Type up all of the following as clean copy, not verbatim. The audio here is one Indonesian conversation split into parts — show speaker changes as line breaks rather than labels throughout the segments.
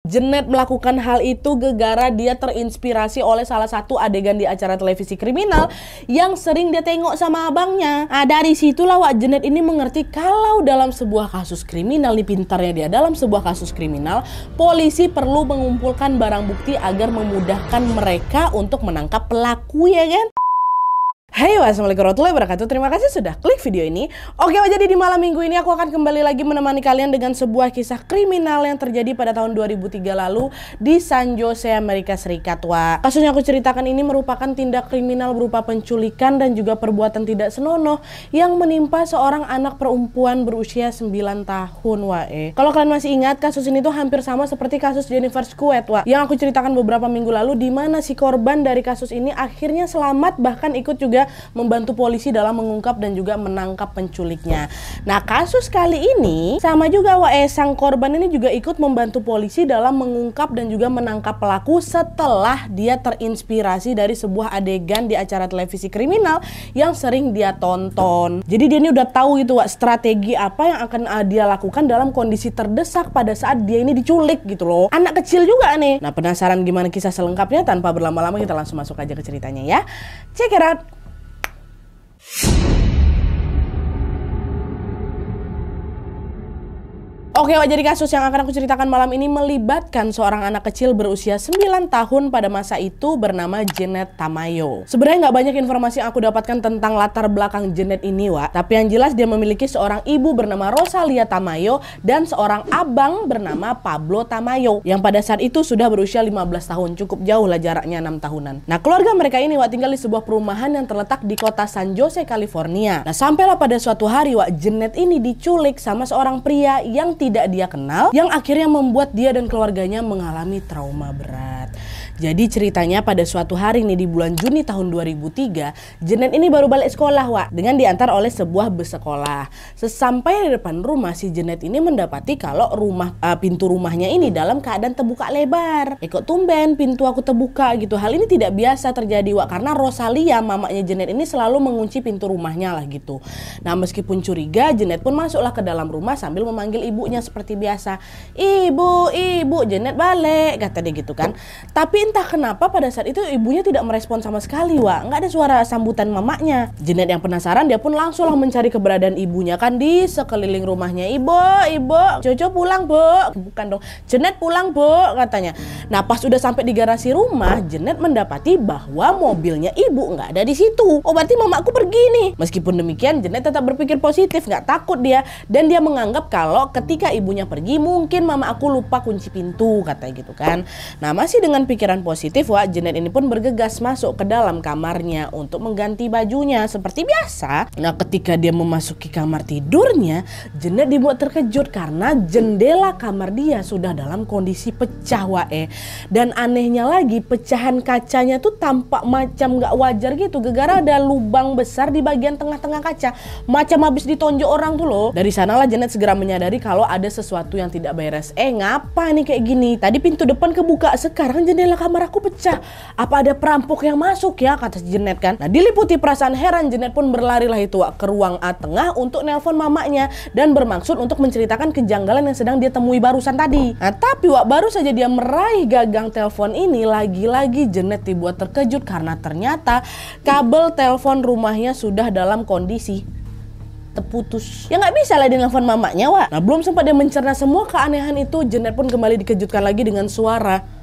Jenet melakukan hal itu gegara dia terinspirasi oleh salah satu adegan di acara televisi kriminal yang sering dia tengok sama abangnya. Nah, dari situlah Wak Jenet ini mengerti kalau dalam sebuah kasus kriminal, nih pintarnya dia, dalam sebuah kasus kriminal polisi perlu mengumpulkan barang bukti agar memudahkan mereka untuk menangkap pelaku, ya kan? Hai, wassalamualaikum warahmatullahi wabarakatuh. Terima kasih sudah klik video ini. Oke, jadi di malam minggu ini aku akan kembali lagi menemani kalian dengan sebuah kisah kriminal yang terjadi pada tahun 2003 lalu di San Jose, Amerika Serikat. Kasus yang aku ceritakan ini merupakan tindak kriminal berupa penculikan dan juga perbuatan tidak senonoh yang menimpa seorang anak perempuan berusia 9 tahun. Kalau kalian masih ingat, kasus ini tuh hampir sama seperti kasus Jennifer Squad yang aku ceritakan beberapa minggu lalu, di mana si korban dari kasus ini akhirnya selamat, bahkan ikut juga membantu polisi dalam mengungkap dan juga menangkap penculiknya. Nah, kasus kali ini sama juga sang korban ini juga ikut membantu polisi dalam mengungkap dan juga menangkap pelaku setelah dia terinspirasi dari sebuah adegan di acara televisi kriminal yang sering dia tonton. Jadi dia ini udah tahu gitu strategi apa yang akan dia lakukan dalam kondisi terdesak pada saat dia ini diculik gitu loh. Anak kecil juga nih. Nah, penasaran gimana kisah selengkapnya? Tanpa berlama-lama kita langsung masuk aja ke ceritanya ya. Check it out. Oke, jadi kasus yang akan aku ceritakan malam ini melibatkan seorang anak kecil berusia 9 tahun pada masa itu bernama Jenet Tamayo. Sebenarnya nggak banyak informasi yang aku dapatkan tentang latar belakang Jenet ini, tapi yang jelas dia memiliki seorang ibu bernama Rosalia Tamayo dan seorang abang bernama Pablo Tamayo yang pada saat itu sudah berusia 15 tahun, cukup jauh lah jaraknya 6 tahunan. Nah, keluarga mereka ini tinggal di sebuah perumahan yang terletak di kota San Jose, California. Nah, sampailah pada suatu hari Jenet ini diculik sama seorang pria yang tidak dia kenal, yang akhirnya membuat dia dan keluarganya mengalami trauma berat. Jadi ceritanya pada suatu hari nih di bulan Juni tahun 2003, Jenet ini baru balik sekolah dengan diantar oleh sebuah bus sekolah. Sesampai di depan rumah, si Jenet ini mendapati kalau pintu rumahnya ini dalam keadaan terbuka lebar. Kok tumben pintu aku terbuka gitu. Hal ini tidak biasa terjadi karena Rosalia, mamanya Jenet ini selalu mengunci pintu rumahnya lah gitu. Nah, meskipun curiga, Jenet pun masuklah ke dalam rumah sambil memanggil ibunya seperti biasa. Ibu, Jenet balik, kata dia gitu kan. Tapi entah kenapa pada saat itu ibunya tidak merespon sama sekali, nggak ada suara sambutan mamanya. Jenet yang penasaran, dia pun langsunglah mencari keberadaan ibunya kan di sekeliling rumahnya. Ibu, Jojo pulang, Bu. Bukan dong, Jenet pulang, Bu, katanya. Nah, pas udah sampai di garasi rumah, Jenet mendapati bahwa mobilnya ibu nggak ada di situ. Oh, berarti mamaku pergi nih. Meskipun demikian, Jenet tetap berpikir positif, nggak takut dia, dan dia menganggap kalau ketika ibunya pergi, mungkin mama aku lupa kunci pintu, katanya gitu kan. Nah, masih dengan pikiran positif, Jenet ini pun bergegas masuk ke dalam kamarnya untuk mengganti bajunya seperti biasa. Nah, ketika dia memasuki kamar tidurnya, Jenet dibuat terkejut karena jendela kamar dia sudah dalam kondisi pecah, dan anehnya lagi, pecahan kacanya tuh tampak macam nggak wajar gitu, gegara ada lubang besar di bagian tengah-tengah kaca, macam habis ditonjok orang tuh loh. Dari sanalah Jenet segera menyadari kalau ada sesuatu yang tidak beres. Ngapa nih kayak gini? Tadi pintu depan kebuka, sekarang jendela kamar aku pecah. Apa ada perampok yang masuk ya, kata Jenet kan. Nah, diliputi perasaan heran, Jenet pun berlarilah itu ke ruang tengah untuk nelpon mamanya dan bermaksud untuk menceritakan kejanggalan yang sedang dia temui barusan tadi. Nah, tapi baru saja dia meraih gagang telepon ini, lagi-lagi Jenet dibuat terkejut karena ternyata kabel telepon rumahnya sudah dalam kondisi terputus. Ya nggak bisa lah dia nelfon mamanya, Nah, belum sempat dia mencerna semua keanehan itu, Jenet pun kembali dikejutkan lagi dengan suara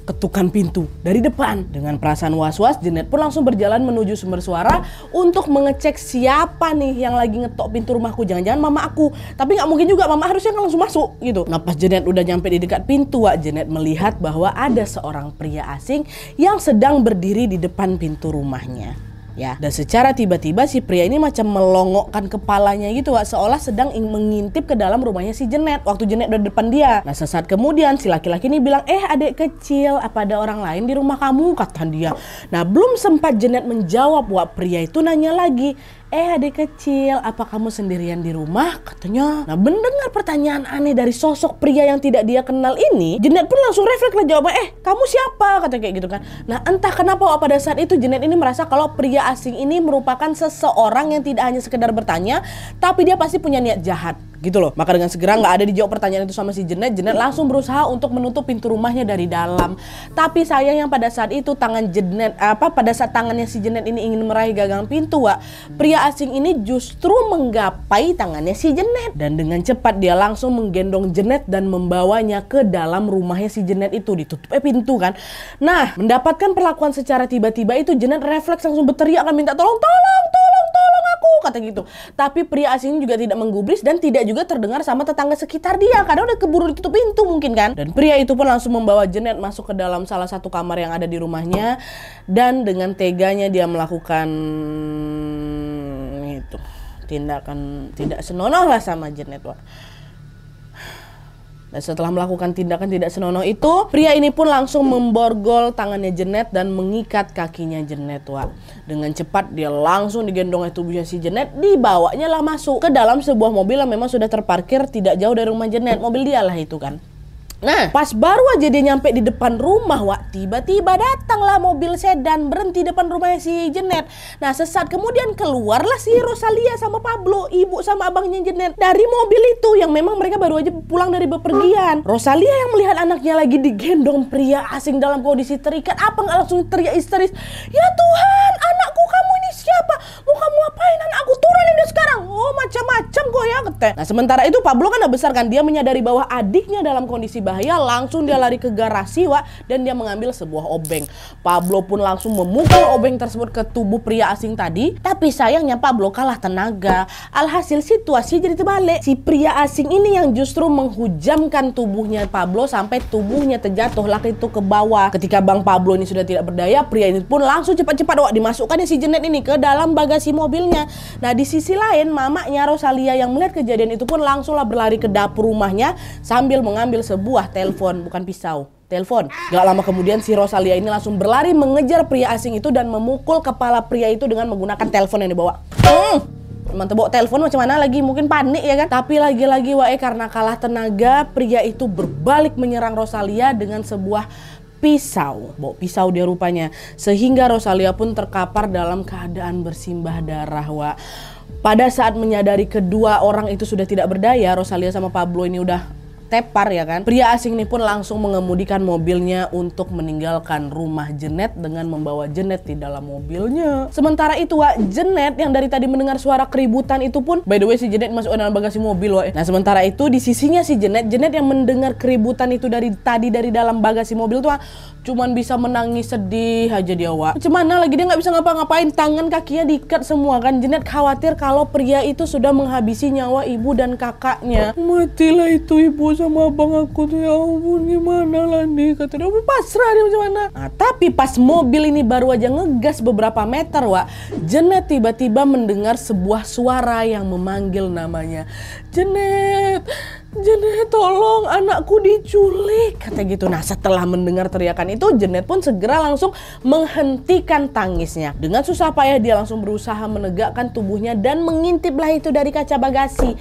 ketukan pintu dari depan. Dengan perasaan was-was, Jenet pun langsung berjalan menuju sumber suara untuk mengecek siapa nih yang lagi ngetok pintu rumahku. Jangan-jangan mama aku. Tapi nggak mungkin juga, mama harusnya kan langsung masuk gitu. Nah, pas Jenet udah nyampe di dekat pintu, Jenet melihat bahwa ada seorang pria asing yang sedang berdiri di depan pintu rumahnya. Dan secara tiba-tiba si pria ini macam melongokkan kepalanya gitu, seolah sedang mengintip ke dalam rumahnya si Jenet waktu Jenet udah depan dia. Nah, sesaat kemudian si laki-laki ini bilang, adik kecil, apa ada orang lain di rumah kamu, kata dia. Nah, belum sempat Jenet menjawab, pria itu nanya lagi, adik kecil, apa kamu sendirian di rumah, katanya. Nah, mendengar pertanyaan aneh dari sosok pria yang tidak dia kenal ini, Jenet pun langsung refleks lah jawabnya, kamu siapa, kata kayak gitu kan. Nah, entah kenapa pada saat itu Jenet ini merasa kalau pria asing ini merupakan seseorang yang tidak hanya sekedar bertanya, tapi dia pasti punya niat jahat. gitu loh. Maka dengan segera nggak ada dijawab pertanyaan itu sama si Jenet, Jenet langsung berusaha untuk menutup pintu rumahnya dari dalam. Tapi sayangnya pada saat itu pada saat tangannya si Jenet ini ingin meraih gagang pintu, Wak, pria asing ini justru menggapai tangannya si Jenet dan dengan cepat dia langsung menggendong Jenet dan membawanya ke dalam rumahnya si Jenet itu. Ditutup pintu kan. Nah, mendapatkan perlakuan secara tiba-tiba itu, Jenet refleks langsung berteriak dan minta tolong aku, kata gitu. Tapi pria asing juga tidak menggubris dan tidak juga terdengar sama tetangga sekitar dia karena udah keburu ditutup pintu mungkin kan. Dan pria itu pun langsung membawa Jenet masuk ke dalam salah satu kamar yang ada di rumahnya dan dengan teganya dia melakukan itu tindakan tidak senonoh lah sama Jenet, Wak. Dan setelah melakukan tindakan tidak senonoh itu, pria ini pun langsung memborgol tangannya Jenet dan mengikat kakinya Jenet, Wak. Dengan cepat dia langsung digendong tubuhnya si Jenet, dibawanya lah masuk ke dalam sebuah mobil yang memang sudah terparkir tidak jauh dari rumah Jenet. Mobil dia lah itu kan. Nah, pas baru aja dia nyampe di depan rumah, Wak, tiba-tiba datanglah mobil sedan berhenti depan rumahnya si Jenet. Nah, sesaat kemudian keluarlah si Rosalia sama Pablo, ibu sama abangnya Jenet, dari mobil itu yang memang mereka baru aja pulang dari bepergian. Rosalia yang melihat anaknya lagi digendong pria asing dalam kondisi terikat, apa nggak langsung teriak histeris, "Ya Tuhan, anakku, kamu ini siapa? Mau kamu apain anakku? Turunin dia sekarang." Oh, macam-macam kok ya, kata. Nah, sementara itu Pablo kan udah besar kan, dia menyadari bahwa adiknya dalam kondisi bahaya, langsung dia lari ke garasi, Wak, dan dia mengambil sebuah obeng. Pablo pun langsung memukul obeng tersebut ke tubuh pria asing tadi, tapi sayangnya Pablo kalah tenaga. Alhasil situasi jadi terbalik. Si pria asing ini yang justru menghujamkan tubuhnya Pablo sampai tubuhnya terjatuh laki itu ke bawah. Ketika Bang Pablo ini sudah tidak berdaya, pria ini pun langsung cepat-cepat, Wak, dimasukkannya si Jenet ini ke dalam bagasi mobilnya. Nah, di sisi lain mamanya Rosalia yang melihat kejadian itu pun langsunglah berlari ke dapur rumahnya sambil mengambil sebuah telepon, bukan pisau, telepon. Gak lama kemudian si Rosalia ini langsung berlari mengejar pria asing itu dan memukul kepala pria itu dengan menggunakan telepon yang dibawa. Emang bawa telepon macam mana lagi, mungkin panik ya kan. Tapi lagi-lagi, Wak, karena kalah tenaga, pria itu berbalik menyerang Rosalia dengan sebuah pisau. Bawa pisau dia rupanya, sehingga Rosalia pun terkapar dalam keadaan bersimbah darah, Wak. Pada saat menyadari kedua orang itu sudah tidak berdaya, Rosalia sama Pablo ini udah tepar ya kan. Pria asing ini pun langsung mengemudikan mobilnya untuk meninggalkan rumah Jenet dengan membawa Jenet di dalam mobilnya. Sementara itu, Wak, Jenet yang dari tadi mendengar suara keributan itu pun, by the way si Jenet masuk dalam bagasi mobil, Wak. Nah, sementara itu di sisinya si Jenet yang mendengar keributan itu dari dalam bagasi mobil tuh, Wak, cuman bisa menangis sedih aja dia, Wak. Macam mana lagi, dia nggak bisa ngapa-ngapain, tangan kakinya diikat semua kan. Jenet khawatir kalau pria itu sudah menghabisi nyawa ibu dan kakaknya. Matilah itu ibu sama abang aku tuh, ya ampun, gimana lah nih, kata dia. Pasrah dia macam mana. Nah, tapi pas mobil ini baru aja ngegas beberapa meter, Wak, Jenet tiba-tiba mendengar sebuah suara yang memanggil namanya. Jenet, Jenet, tolong, anakku diculik, kata gitu. Nah, setelah mendengar teriakan itu, Jenet pun segera langsung menghentikan tangisnya. Dengan susah payah dia langsung berusaha menegakkan tubuhnya dan mengintiplah itu dari kaca bagasi.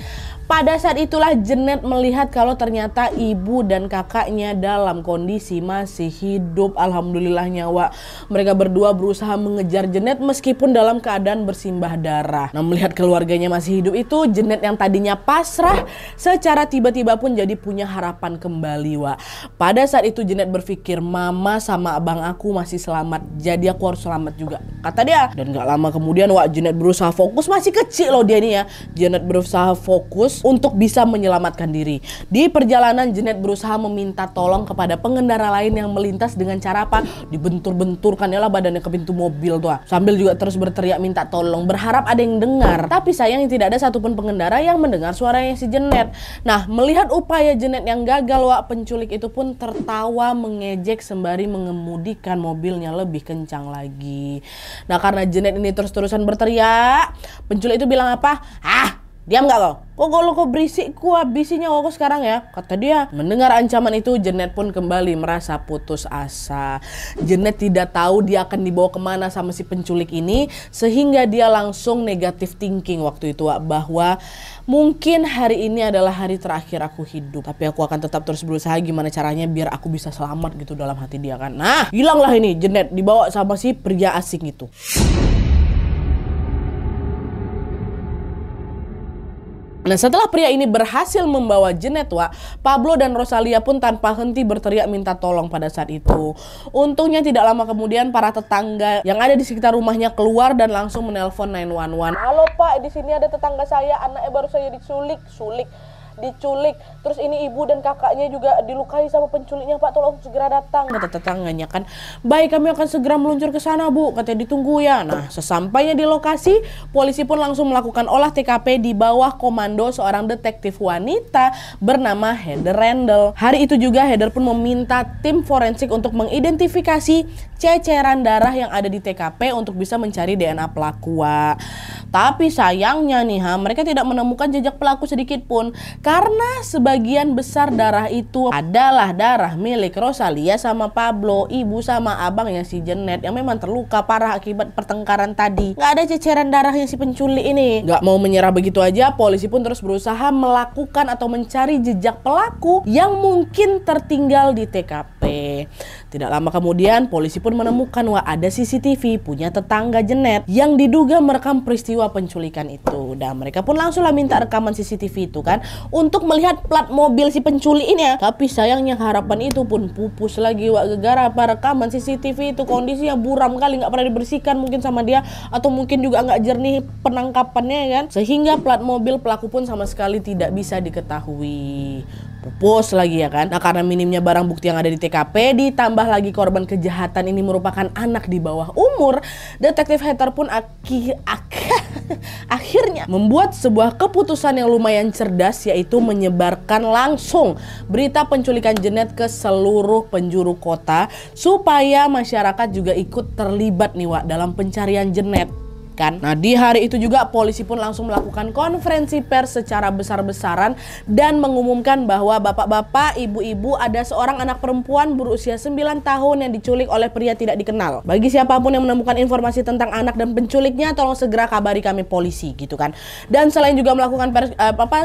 Pada saat itulah Jenet melihat kalau ternyata ibu dan kakaknya dalam kondisi masih hidup. Alhamdulillahnya, Wak. Mereka berdua berusaha mengejar Jenet meskipun dalam keadaan bersimbah darah. Nah, melihat keluarganya masih hidup itu, Jenet yang tadinya pasrah secara tiba-tiba pun jadi punya harapan kembali, Wak. Pada saat itu Jenet berpikir, mama sama abang aku masih selamat, jadi aku harus selamat juga, kata dia. Dan gak lama kemudian, Wak, Jenet berusaha fokus, masih kecil loh dia nih ya. Jenet berusaha fokus untuk bisa menyelamatkan diri. Di perjalanan Jenet berusaha meminta tolong kepada pengendara lain yang melintas dengan cara apa? Dibentur-benturkan ya lah badannya ke pintu mobil tuh. Sambil juga terus berteriak minta tolong, berharap ada yang dengar. Tapi sayang tidak ada satupun pengendara yang mendengar suaranya si Jenet. Nah, melihat upaya Jenet yang gagal, Wak, penculik itu pun tertawa mengejek sembari mengemudikan mobilnya lebih kencang lagi. Nah, karena Jenet ini terus-terusan berteriak, penculik itu bilang apa? Diam gak kau? Kok berisik, ku habisin nyawa aku sekarang ya, kata dia. Mendengar ancaman itu, Jenet pun kembali merasa putus asa. Jenet tidak tahu dia akan dibawa kemana sama si penculik ini, sehingga dia langsung negatif thinking waktu itu, Wak, bahwa mungkin hari ini adalah hari terakhir aku hidup, tapi aku akan tetap terus berusaha gimana caranya biar aku bisa selamat gitu dalam hati dia kan. Nah, hilanglah ini Jenet dibawa sama si pria asing itu. Nah, setelah pria ini berhasil membawa Jeanette, Wak, Pablo dan Rosalia pun tanpa henti berteriak minta tolong pada saat itu. Untungnya tidak lama kemudian para tetangga yang ada di sekitar rumahnya keluar dan langsung menelpon 911. Halo Pak, di sini ada tetangga saya, anaknya baru saja diculik. Terus ini ibu dan kakaknya juga dilukai sama penculiknya, Pak, tolong segera datang. Kata tetangganya kan, baik kami akan segera meluncur ke sana Bu, katanya ditunggu ya. Nah, sesampainya di lokasi, polisi pun langsung melakukan olah TKP di bawah komando seorang detektif wanita bernama Heather Randall. Hari itu juga Heather pun meminta tim forensik untuk mengidentifikasi ceceran darah yang ada di TKP untuk bisa mencari DNA pelaku, Wak. Tapi sayangnya nih mereka tidak menemukan jejak pelaku sedikit pun. Karena sebagian besar darah itu adalah darah milik Rosalia sama Pablo, ibu sama abangnya si Jeanette yang memang terluka parah akibat pertengkaran tadi. Gak ada ceceran darahnya si penculik ini. Gak mau menyerah begitu aja, polisi pun terus berusaha melakukan atau mencari jejak pelaku yang mungkin tertinggal di TKP. Tidak lama kemudian, polisi pun menemukan ada CCTV punya tetangga Jeanette yang diduga merekam peristiwa penculikan itu. Dan mereka pun langsung minta rekaman CCTV itu kan untuk melihat plat mobil si penculik ini ya. Tapi sayangnya harapan itu pun pupus lagi, Wak, gara-gara apa rekaman CCTV itu kondisinya buram kali, nggak pernah dibersihkan mungkin sama dia, atau mungkin juga nggak jernih penangkapannya kan, sehingga plat mobil pelaku pun sama sekali tidak bisa diketahui. Pupus lagi ya kan. Nah, karena minimnya barang bukti yang ada di TKP, ditambah lagi korban kejahatan ini merupakan anak di bawah umur, detektif Heather pun akhirnya membuat sebuah keputusan yang lumayan cerdas, yaitu menyebarkan langsung berita penculikan Jeanette ke seluruh penjuru kota supaya masyarakat juga ikut terlibat nih, Wak, dalam pencarian Jeanette. Kan? Nah, di hari itu juga polisi pun langsung melakukan konferensi pers secara besar-besaran dan mengumumkan bahwa bapak-bapak, ibu-ibu, ada seorang anak perempuan berusia 9 tahun yang diculik oleh pria tidak dikenal. Bagi siapapun yang menemukan informasi tentang anak dan penculiknya, tolong segera kabari kami polisi gitu kan. Dan selain juga melakukan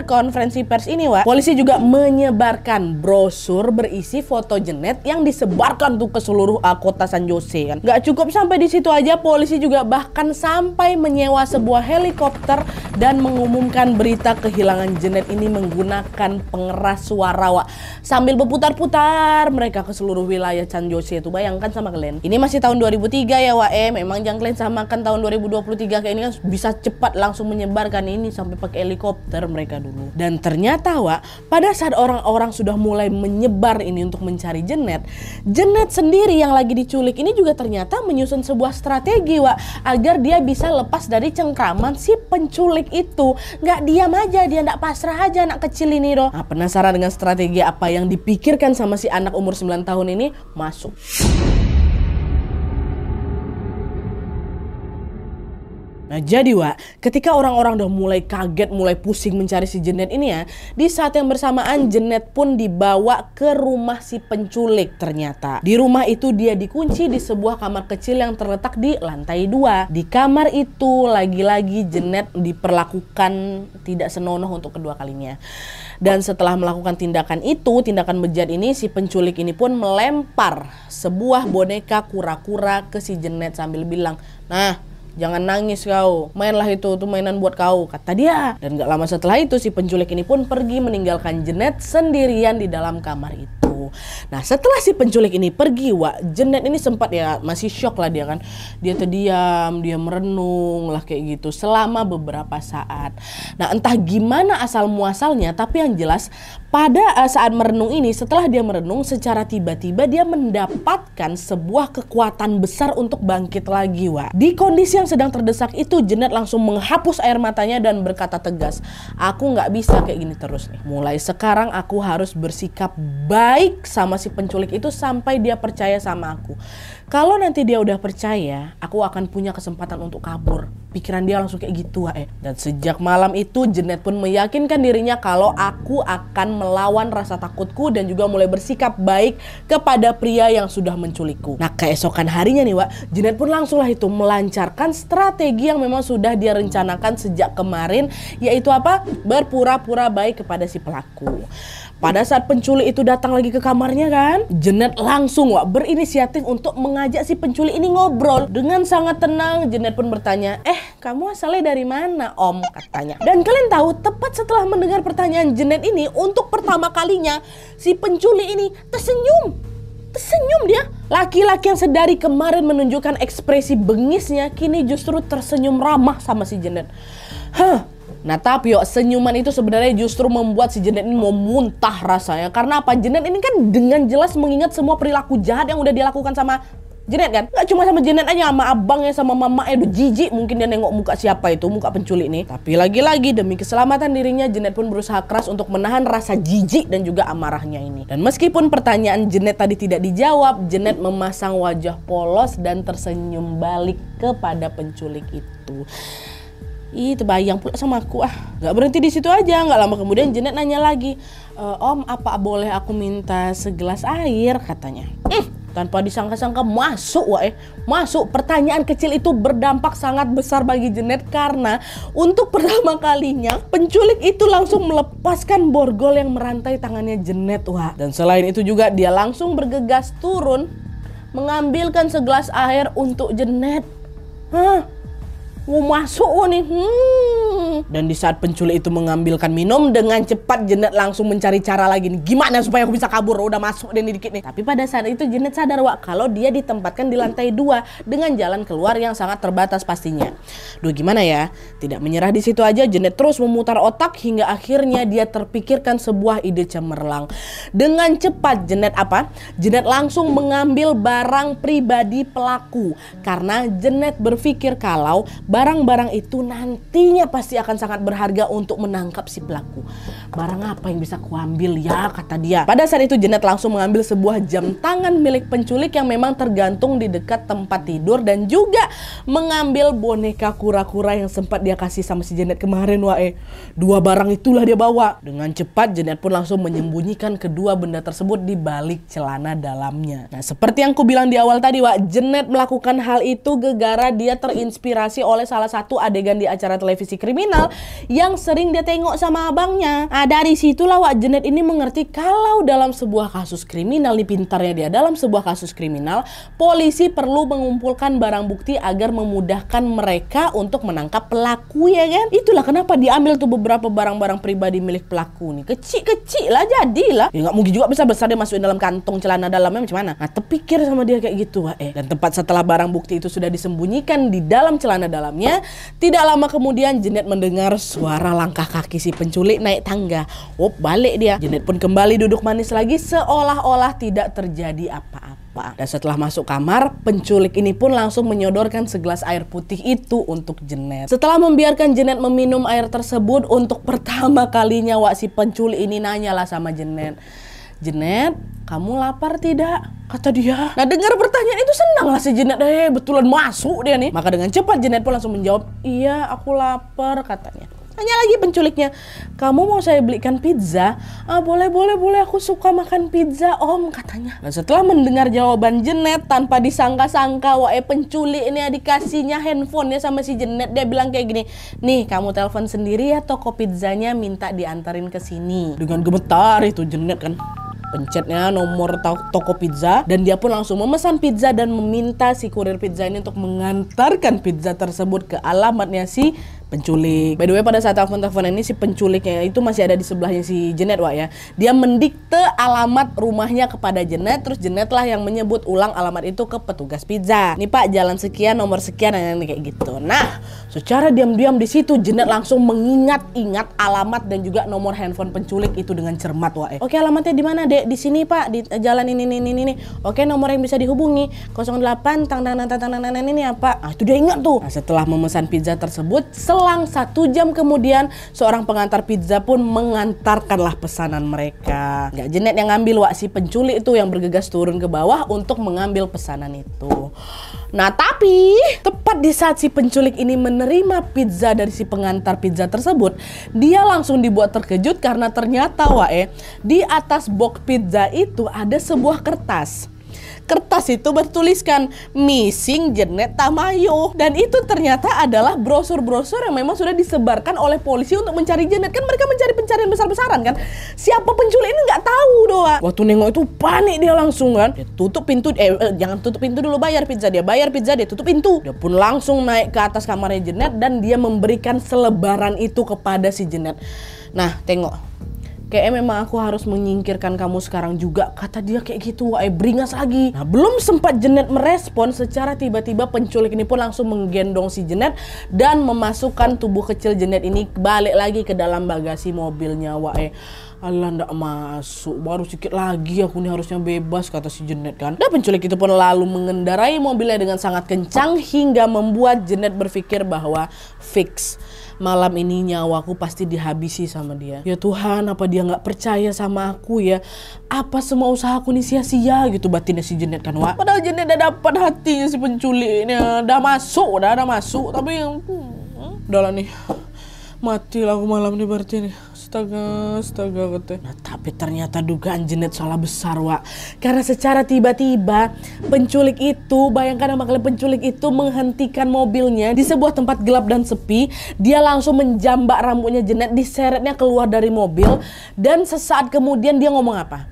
konferensi pers ini, Wak, polisi juga menyebarkan brosur berisi foto Jeanette yang disebarkan tuh ke seluruh kota San Jose kan. Gak cukup sampai di situ aja, polisi juga bahkan sampai menyewa sebuah helikopter dan mengumumkan berita kehilangan Jeanette ini menggunakan pengeras suara, Wak. Sambil berputar-putar mereka ke seluruh wilayah San Jose itu. Bayangkan sama kalian. Ini masih tahun 2003 ya, Wak. Memang jangan kalian samakan tahun 2023 kayak ini kan bisa cepat langsung menyebarkan ini sampai pakai helikopter mereka dulu. Dan ternyata, Wak, pada saat orang-orang sudah mulai menyebar ini untuk mencari Jeanette, Jeanette sendiri yang lagi diculik ini juga ternyata menyusun sebuah strategi, Wak, agar dia bisa lepas dari cengkraman si penculik itu. Nggak diam aja, dia nggak pasrah aja anak kecil ini doh. Nah, penasaran dengan strategi apa yang dipikirkan sama si anak umur 9 tahun ini? Masuk. Nah, jadi, Wak, ketika orang-orang udah mulai kaget, mulai pusing mencari si Jeanette ini ya, di saat yang bersamaan Jeanette pun dibawa ke rumah si penculik ternyata. Di rumah itu dia dikunci di sebuah kamar kecil yang terletak di lantai 2. Di kamar itu lagi-lagi Jeanette diperlakukan tidak senonoh untuk kedua kalinya. Dan setelah melakukan tindakan itu, tindakan bejat ini, si penculik ini pun melempar sebuah boneka kura-kura ke si Jeanette sambil bilang, "Nah, jangan nangis kau, mainlah itu mainan buat kau," kata dia. Dan gak lama setelah itu si penculik ini pun pergi meninggalkan Jeanette sendirian di dalam kamar itu. Nah, setelah si penculik ini pergi, Wak, Jeanette ini sempat ya masih shock lah dia kan. Dia terdiam, dia merenung lah kayak gitu selama beberapa saat. Nah, entah gimana asal muasalnya, tapi yang jelas pada saat merenung ini, setelah dia merenung, secara tiba-tiba dia mendapatkan sebuah kekuatan besar untuk bangkit lagi, Wak. Di kondisi yang sedang terdesak itu, Jeanette langsung menghapus air matanya dan berkata tegas, "Aku nggak bisa kayak gini terus nih. Mulai sekarang aku harus bersikap baik sama si penculik itu sampai dia percaya sama aku. Kalau nanti dia udah percaya, aku akan punya kesempatan untuk kabur." Pikiran dia langsung kayak gitu, Wak. Dan sejak malam itu Jeanette pun meyakinkan dirinya kalau aku akan melawan rasa takutku dan juga mulai bersikap baik kepada pria yang sudah menculikku. Nah, keesokan harinya nih, Wak, Jeanette pun langsunglah itu melancarkan strategi yang memang sudah dia rencanakan sejak kemarin, yaitu apa? Berpura-pura baik kepada si pelaku. Pada saat penculik itu datang lagi ke kamarnya kan, Jenet langsung berinisiatif untuk mengajak si penculik ini ngobrol. Dengan sangat tenang, Jenet pun bertanya, kamu asalnya dari mana om? Katanya. Dan kalian tahu, tepat setelah mendengar pertanyaan Jenet ini, untuk pertama kalinya si penculik ini tersenyum dia. Laki-laki yang sedari kemarin menunjukkan ekspresi bengisnya, kini justru tersenyum ramah sama si Jenet. Nah tapi senyuman itu sebenarnya justru membuat si Jenet ini mau muntah rasanya. Karena apa? Jenet ini kan dengan jelas mengingat semua perilaku jahat yang udah dilakukan sama Jenet kan. Gak cuma sama Jenet aja, sama abangnya, sama mamanya. Udah jijik mungkin dia nengok muka siapa itu, muka penculik nih. Tapi lagi-lagi demi keselamatan dirinya, Jenet pun berusaha keras untuk menahan rasa jijik dan juga amarahnya ini. Dan meskipun pertanyaan Jenet tadi tidak dijawab, Jenet memasang wajah polos dan tersenyum balik kepada penculik itu. Ih, terbayang pula sama aku. Gak berhenti di situ aja. Gak lama kemudian Jenet nanya lagi, om, apa boleh aku minta segelas air? Katanya. Tanpa disangka-sangka masuk. Pertanyaan kecil itu berdampak sangat besar bagi Jenet karena untuk pertama kalinya penculik itu langsung melepaskan borgol yang merantai tangannya Jenet. Dan selain itu juga dia langsung bergegas turun mengambilkan segelas air untuk Jenet. Mau masuk nih. Dan di saat penculik itu mengambilkan minum, dengan cepat Jenet langsung mencari cara lagi nih. Gimana supaya aku bisa kabur? Udah masuk deh nih dikit nih. Tapi pada saat itu Jenet sadar kalau dia ditempatkan di lantai 2 dengan jalan keluar yang sangat terbatas pastinya. Gimana ya? Tidak menyerah di situ aja, Jenet terus memutar otak hingga akhirnya dia terpikirkan sebuah ide cemerlang. Dengan cepat Jenet langsung mengambil barang pribadi pelaku karena Jenet berpikir kalau barang-barang itu nantinya pasti akan sangat berharga untuk menangkap si pelaku. Barang apa yang bisa kuambil ya, kata dia. Pada saat itu Jenet langsung mengambil sebuah jam tangan milik penculik yang memang tergantung di dekat tempat tidur, dan juga mengambil boneka kura-kura yang sempat dia kasih sama si Jenet kemarin. Dua barang itulah dia bawa. Dengan cepat Jenet pun langsung menyembunyikan kedua benda tersebut di balik celana dalamnya. Nah, seperti yang ku bilang di awal tadi, Jenet melakukan hal itu gegara dia terinspirasi oleh salah satu adegan di acara televisi kriminal yang sering dia tengok sama abangnya. Dari situlah Jenet ini mengerti kalau dalam sebuah kasus kriminal, nih pintarnya dia, dalam sebuah kasus kriminal polisi perlu mengumpulkan barang bukti agar memudahkan mereka untuk menangkap pelaku, ya kan? Itulah kenapa diambil tuh beberapa barang-barang pribadi milik pelaku nih. Kecil-kecil lah jadilah. Ya nggak mungkin juga besar-besar dia masukin dalam kantong celana dalamnya, macam mana? Nah, terpikir sama dia kayak gitu. Dan tepat setelah barang bukti itu sudah disembunyikan di dalam celana dalamnya, tidak lama kemudian Jenet mendengar suara langkah kaki si penculik naik tangga. Balik dia. Jenet pun kembali duduk manis lagi seolah-olah tidak terjadi apa-apa. Dan setelah masuk kamar, penculik ini pun langsung menyodorkan segelas air putih itu untuk Jenet. Setelah membiarkan Jenet meminum air tersebut, untuk pertama kalinya si penculik ini nanyalah sama Jenet, Jenet, kamu lapar tidak? Kata dia. Nah, dengar pertanyaan itu senang lah si Jenet. Betulan masuk dia nih. Maka dengan cepat Jenet pun langsung menjawab, iya aku lapar, katanya. Tanya lagi penculiknya, kamu mau saya belikan pizza? Boleh, aku suka makan pizza om, katanya. Nah, setelah mendengar jawaban Jenet, tanpa disangka-sangka penculik ini dikasihnya handphone ya sama si Jenet. Dia bilang kayak gini, nih kamu telepon sendiri ya toko pizzanya, minta diantarin ke sini. Dengan gemetar itu Jenet kan pencetnya nomor toko pizza, dan dia pun langsung memesan pizza dan meminta si kurir pizza ini untuk mengantarkan pizza tersebut ke alamatnya si penculik. By the way, pada saat telepon ini si penculiknya itu masih ada di sebelahnya si Jenet ya. Dia mendikte alamat rumahnya kepada Jenet, terus Jenet lah yang menyebut ulang alamat itu ke petugas pizza. Nih Pak, jalan sekian, nomor sekian, dan kayak gitu. Nah, secara diam-diam di situ Jenet langsung mengingat-ingat alamat dan juga nomor handphone penculik itu dengan cermat Oke, alamatnya di mana, Dek? Di sini Pak, di jalan ini. Oke, nomor yang bisa dihubungi 08 ini apa? Itu dia ingat tuh. Nah, setelah memesan pizza tersebut, selang 1 jam kemudian seorang pengantar pizza pun mengantarkanlah pesanan mereka. Nggak Jenet yang ngambil si penculik itu yang bergegas turun ke bawah untuk mengambil pesanan itu. Nah, tapi tepat di saat si penculik ini menerima pizza dari si pengantar pizza tersebut, dia langsung dibuat terkejut karena ternyata di atas box pizza itu ada sebuah kertas. Kertas itu bertuliskan missing Jenet Tamayo, dan itu ternyata adalah brosur-brosur yang memang sudah disebarkan oleh polisi untuk mencari Jenet. Kan mereka mencari pencarian besar-besaran kan. Siapa penculik ini nggak tahu doang. Waktu nengok itu panik dia langsung kan. Dia tutup pintu, jangan tutup pintu dulu, bayar pizza, dia tutup pintu. Dia pun langsung naik ke atas kamarnya Jenet dan dia memberikan selebaran itu kepada si Jenet. Nah, tengok. Kayaknya memang aku harus menyingkirkan kamu sekarang juga, kata dia kayak gitu. Beringas lagi. Nah, belum sempat Jenet merespon, secara tiba-tiba penculik ini pun langsung menggendong si Jenet dan memasukkan tubuh kecil Jenet ini balik lagi ke dalam bagasi mobilnya. Allah, ndak masuk, baru sedikit lagi aku nih harusnya bebas, kata si Jenet kan. Dan penculik itu pun lalu mengendarai mobilnya dengan sangat kencang hingga membuat Jenet berpikir bahwa fix, malam ini nyawaku pasti dihabisi sama dia. Ya Tuhan, apa dia nggak percaya sama aku ya? Apa semua usaha aku nih sia-sia gitu, batinnya si Jenet kan, Wak. Padahal Jenet udah dapat hatinya si penculik ini, udah masuk, tapi udah lah nih, matilah aku malam nih berarti nih. Astaga katanya. Nah, tapi ternyata dugaan Jenet salah besar, Wak. Karena secara tiba-tiba penculik itu, bayangkan sama kalian, penculik itu menghentikan mobilnya di sebuah tempat gelap dan sepi. Dia langsung menjambak rambutnya Jenet, diseretnya keluar dari mobil, dan sesaat kemudian dia ngomong apa?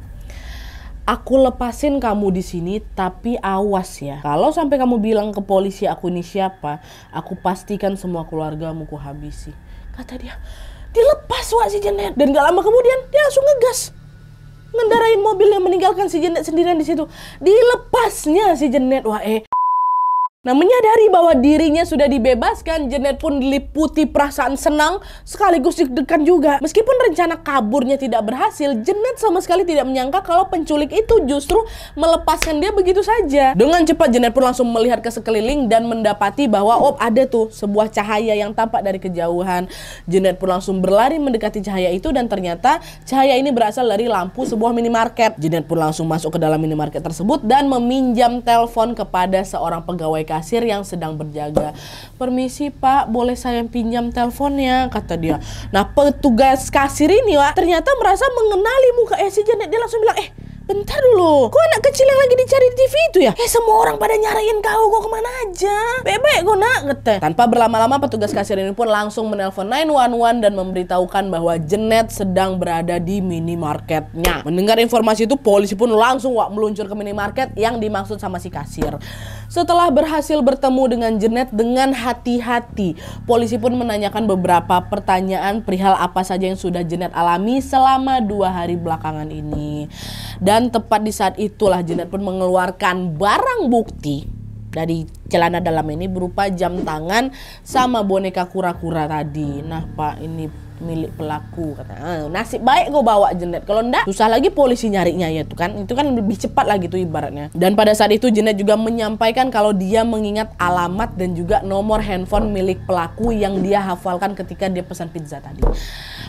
Aku lepasin kamu di sini, tapi awas ya. Kalau sampai kamu bilang ke polisi aku ini siapa, aku pastikan semua keluargamu ku habisi, kata dia. Dilepas, Wak, si Jenet, dan gak lama kemudian dia langsung ngegas ngendarain mobilnya, meninggalkan si Jenet sendirian di situ. Dilepasnya si Jenet, Nah, menyadari bahwa dirinya sudah dibebaskan, Jenet pun diliputi perasaan senang sekaligus deg-degan juga. Meskipun rencana kaburnya tidak berhasil, Jenet sama sekali tidak menyangka kalau penculik itu justru melepaskan dia begitu saja. Dengan cepat Jenet pun langsung melihat ke sekeliling dan mendapati bahwa ada tuh sebuah cahaya yang tampak dari kejauhan. Jenet pun langsung berlari mendekati cahaya itu, dan ternyata cahaya ini berasal dari lampu sebuah minimarket. Jenet pun langsung masuk ke dalam minimarket tersebut dan meminjam telepon kepada seorang pegawai kasir yang sedang berjaga. Permisi Pak, boleh saya pinjam teleponnya, kata dia. Nah, petugas kasir ini, Wak, ternyata merasa mengenali muka si Jenet. Dia langsung bilang, bentar dulu, kok anak kecil yang lagi dicari di TV itu ya? Semua orang pada nyariin kau kemana aja? Bebek kau nak, kata. Tanpa berlama-lama petugas kasir ini pun langsung menelpon 911 dan memberitahukan bahwa Jenet sedang berada di minimarketnya. Mendengar informasi itu, polisi pun langsung meluncur ke minimarket yang dimaksud sama si kasir. Setelah berhasil bertemu dengan Jenet dengan hati-hati, polisi pun menanyakan beberapa pertanyaan perihal apa saja yang sudah Jenet alami selama 2 hari belakangan ini. Dan tepat di saat itulah Jenet pun mengeluarkan barang bukti dari celana dalam ini berupa jam tangan sama boneka kura-kura tadi. Nah Pak, ini milik pelaku, kata. Nasib baik gue bawa Jenet, kalau enggak susah lagi polisi nyarinya ya tuh kan. Itu kan lebih cepat lagi tuh ibaratnya. Dan pada saat itu Jenet juga menyampaikan kalau dia mengingat alamat dan juga nomor handphone milik pelaku yang dia hafalkan ketika dia pesan pizza tadi.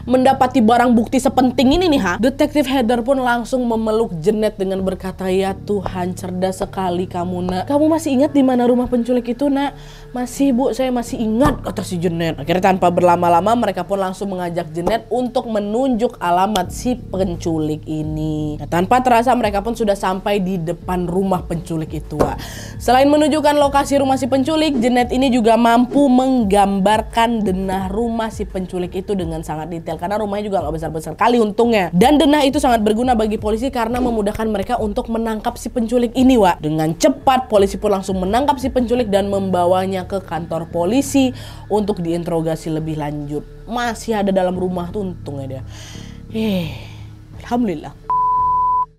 Mendapati barang bukti sepenting ini nih, Detektif Heather pun langsung memeluk Jenet dengan berkata, ya Tuhan, cerdas sekali kamu nak. Kamu masih ingat di mana rumah penculik itu nak? Masih Bu, saya masih ingat, kata si Jenet. Akhirnya tanpa berlama-lama mereka pun langsung mengajak Jenet untuk menunjuk alamat si penculik ini. Nah, tanpa terasa mereka pun sudah sampai di depan rumah penculik itu. Selain menunjukkan lokasi rumah si penculik, Jenet ini juga mampu menggambarkan denah rumah si penculik itu dengan sangat detail, karena rumahnya juga nggak besar-besar kali untungnya. Dan denah itu sangat berguna bagi polisi karena memudahkan mereka untuk menangkap si penculik ini, Dengan cepat polisi pun langsung menangkap si penculik dan membawanya ke kantor polisi untuk diinterogasi lebih lanjut. Masih ada dalam rumah tuh untungnya dia. Alhamdulillah.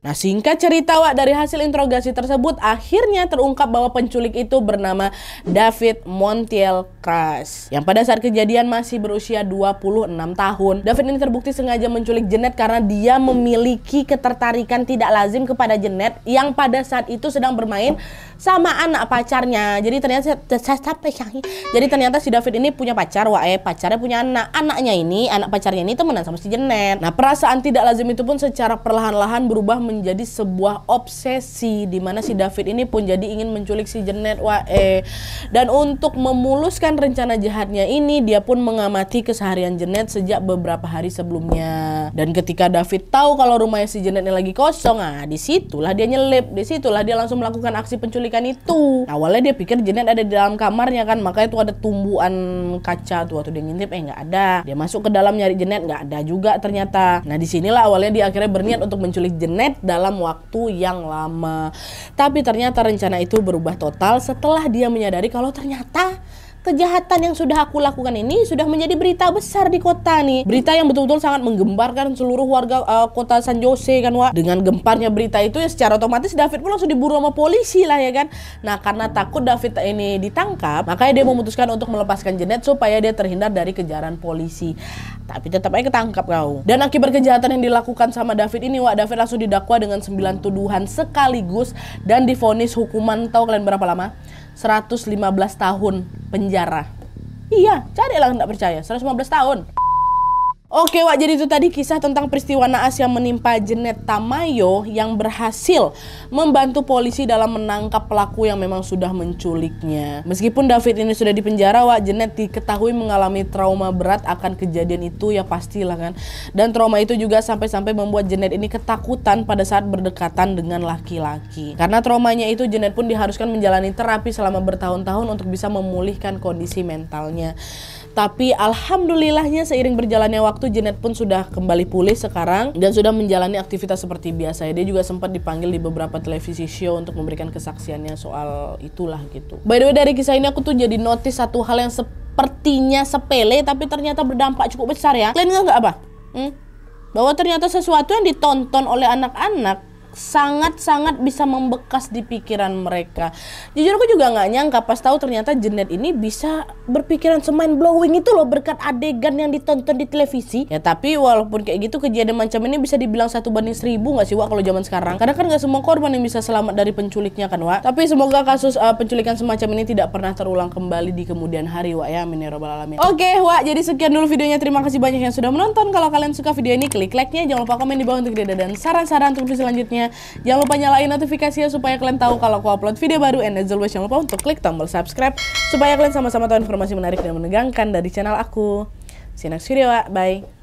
Nah, singkat cerita, dari hasil interogasi tersebut akhirnya terungkap bahwa penculik itu bernama David Montiel Crash, yang pada saat kejadian masih berusia 26 tahun. David ini terbukti sengaja menculik Jenet karena dia memiliki ketertarikan tidak lazim kepada Jenet yang pada saat itu sedang bermain sama anak pacarnya. Jadi ternyata si David ini punya pacar, pacarnya punya anak. Anak pacarnya ini temenan sama si Jenet. Nah, perasaan tidak lazim itu pun secara perlahan-lahan berubah menjadi sebuah obsesi di mana si David ini pun jadi ingin menculik si Jenet dan untuk memuluskan rencana jahatnya ini dia pun mengamati keseharian Jenet sejak beberapa hari sebelumnya. Dan ketika David tahu kalau rumahnya si Jenet ini lagi kosong, disitulah dia nyelip, disitulah dia langsung melakukan aksi penculikan itu. Awalnya dia pikir Jenet ada di dalam kamarnya kan, makanya tuh ada tumbuhan kaca tuh waktu dia ngintip, nggak ada. Dia masuk ke dalam nyari Jenet, nggak ada juga ternyata. Nah disinilah awalnya dia akhirnya berniat untuk menculik Jenet dalam waktu yang lama. Tapi ternyata rencana itu berubah total setelah dia menyadari kalau ternyata kejahatan yang sudah aku lakukan ini sudah menjadi berita besar di kota nih. Berita yang betul-betul sangat menggemparkan seluruh warga kota San Jose kan, Wak. Dengan gemparnya berita itu ya secara otomatis David pun langsung diburu sama polisi lah ya kan. Nah karena takut David ini ditangkap, makanya dia memutuskan untuk melepaskan Jenet supaya dia terhindar dari kejaran polisi. Tapi tetap aja ketangkap kau. Dan akibat kejahatan yang dilakukan sama David ini, Wak, David langsung didakwa dengan 9 tuduhan sekaligus dan divonis hukuman, tahu kalian berapa lama? 115 tahun penjara. Iya, carilah nggak percaya, 115 tahun. Oke, Wak, jadi itu tadi kisah tentang peristiwa naas yang menimpa Jenet Tamayo yang berhasil membantu polisi dalam menangkap pelaku yang memang sudah menculiknya. Meskipun David ini sudah dipenjara, Wak, Jenet diketahui mengalami trauma berat akan kejadian itu, ya pastilah kan. Dan trauma itu juga sampai-sampai membuat Jenet ini ketakutan pada saat berdekatan dengan laki-laki. Karena traumanya itu, Jenet pun diharuskan menjalani terapi selama bertahun-tahun untuk bisa memulihkan kondisi mentalnya. Tapi alhamdulillahnya seiring berjalannya waktu Jenet pun sudah kembali pulih sekarang dan sudah menjalani aktivitas seperti biasa. Dia juga sempat dipanggil di beberapa televisi show untuk memberikan kesaksiannya soal itulah gitu. By the way, dari kisah ini aku tuh jadi notice satu hal yang sepertinya sepele tapi ternyata berdampak cukup besar ya. Kalian nggak apa? Bahwa ternyata sesuatu yang ditonton oleh anak-anak sangat-sangat bisa membekas di pikiran mereka. Jujur aku juga nggak nyangka pas tahu ternyata Jenet ini bisa berpikiran semain blowing itu loh berkat adegan yang ditonton di televisi. Ya tapi walaupun kayak gitu kejadian macam ini bisa dibilang 1/1000 nggak sih, Wak, kalau zaman sekarang? Karena kan nggak semua korban yang bisa selamat dari penculiknya kan, Wak. Tapi semoga kasus penculikan semacam ini tidak pernah terulang kembali di kemudian hari, Wak, ya. Amin ya robbal alamin. Oke, Wak, jadi sekian dulu videonya. Terima kasih banyak yang sudah menonton. Kalau kalian suka video ini, klik like-nya. Jangan lupa komen di bawah untuk ide dan saran-saran untuk video selanjutnya. Jangan lupa nyalain notifikasinya supaya kalian tahu kalau aku upload video baru. And as always, jangan lupa untuk klik tombol subscribe supaya kalian sama-sama tahu informasi menarik dan menegangkan dari channel aku. See you next video, bye.